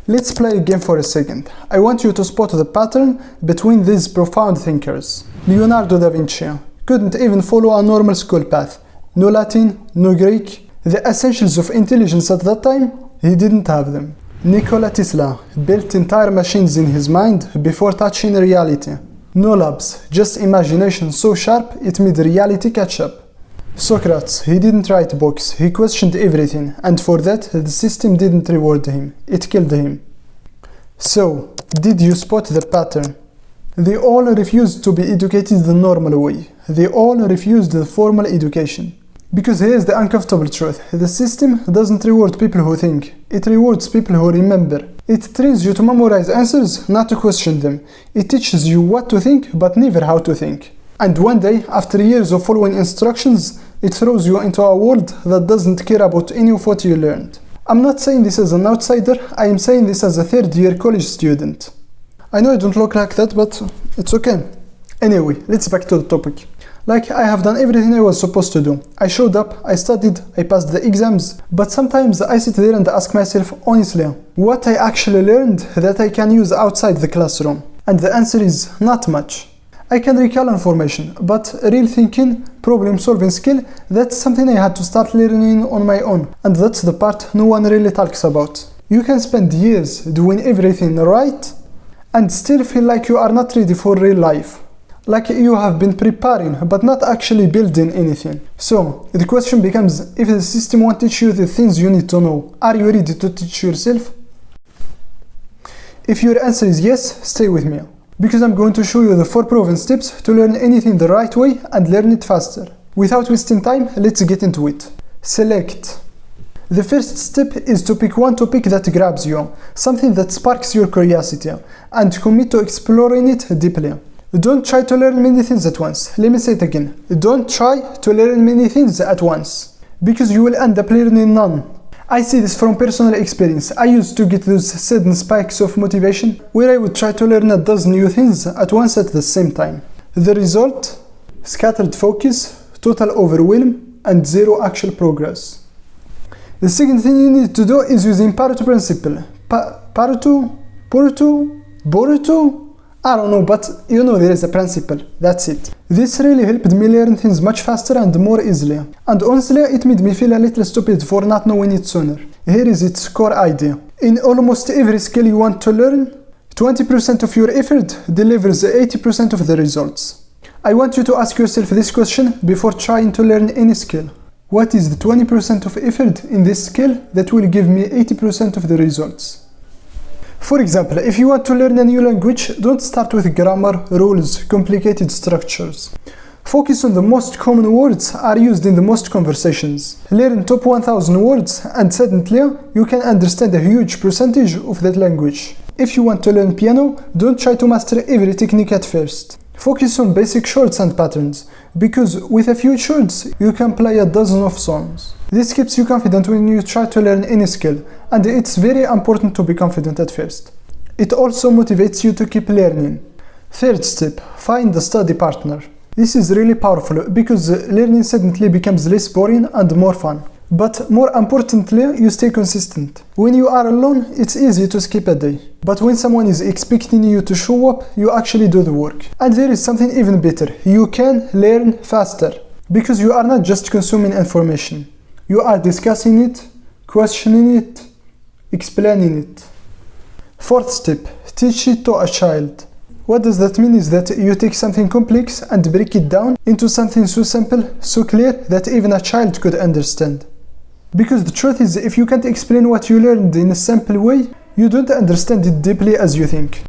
Let's play a game for a second. I want you to spot the pattern between these profound thinkers. Leonardo da Vinci couldn't even follow a normal school path. No Latin, no Greek. The essentials of intelligence at that time, he didn't have them. Nikola Tesla built entire machines in his mind before touching reality. No labs, just imagination so sharp it made reality catch up. Socrates, he didn't write books, he questioned everything, and for that the system didn't reward him, it killed him. So, did you spot the pattern? They all refused to be educated the normal way. They all refused the formal education. Because here's the uncomfortable truth. The system doesn't reward people who think. It rewards people who remember. It trains you to memorize answers, not to question them. It teaches you what to think, but never how to think. And one day, after years of following instructions, it throws you into a world that doesn't care about any of what you learned. I'm not saying this as an outsider, I am saying this as a third-year college student. I know I don't look like that, but it's okay. Anyway, let's back to the topic. Like, I have done everything I was supposed to do. I showed up, I studied, I passed the exams, but sometimes I sit there and ask myself, honestly, what I actually learned that I can use outside the classroom? And the answer is not much. I can recall information, but real thinking, problem-solving skill, that's something I had to start learning on my own, and that's the part no one really talks about. You can spend years doing everything right, and still feel like you are not ready for real life. Like you have been preparing, but not actually building anything. So, the question becomes, if the system won't teach you the things you need to know, are you ready to teach yourself? If your answer is yes, stay with me. Because I'm going to show you the 4 proven steps to learn anything the right way and learn it faster. Without wasting time, let's get into it. Select. The first step is to pick one topic that grabs you, something that sparks your curiosity, and commit to exploring it deeply. Don't try to learn many things at once. Let me say it again. Don't try to learn many things at once, because you will end up learning none. I see this from personal experience. I used to get those sudden spikes of motivation where I would try to learn a dozen new things at once at the same time. The result? Scattered focus, total overwhelm, and zero actual progress. The second thing you need to do is using Pareto Principle. Pareto? I don't know, but you know there is a principle. That's it. This really helped me learn things much faster and more easily. And honestly, it made me feel a little stupid for not knowing it sooner. Here is its core idea. In almost every skill you want to learn, 20% of your effort delivers 80% of the results. I want you to ask yourself this question before trying to learn any skill. What is the 20% of effort in this skill that will give me 80% of the results? For example, if you want to learn a new language, don't start with grammar, rules, complicated structures. Focus on the most common words are used in the most conversations. Learn top 1000 words and suddenly you can understand a huge percentage of that language. If you want to learn piano, don't try to master every technique at first. Focus on basic chords and patterns, because with a few chords you can play a dozen of songs. This keeps you confident when you try to learn any skill, and it's very important to be confident at first. It also motivates you to keep learning. Third step, find a study partner. This is really powerful because learning suddenly becomes less boring and more fun. But more importantly, you stay consistent. When you are alone, it's easy to skip a day. But when someone is expecting you to show up, you actually do the work. And there is something even better. You can learn faster. Because you are not just consuming information. You are discussing it, questioning it, explaining it. Fourth step, teach it to a child. What does that mean is that you take something complex and break it down into something so simple, so clear that even a child could understand. Because the truth is, if you can't explain what you learned in a simple way, you don't understand it deeply as you think.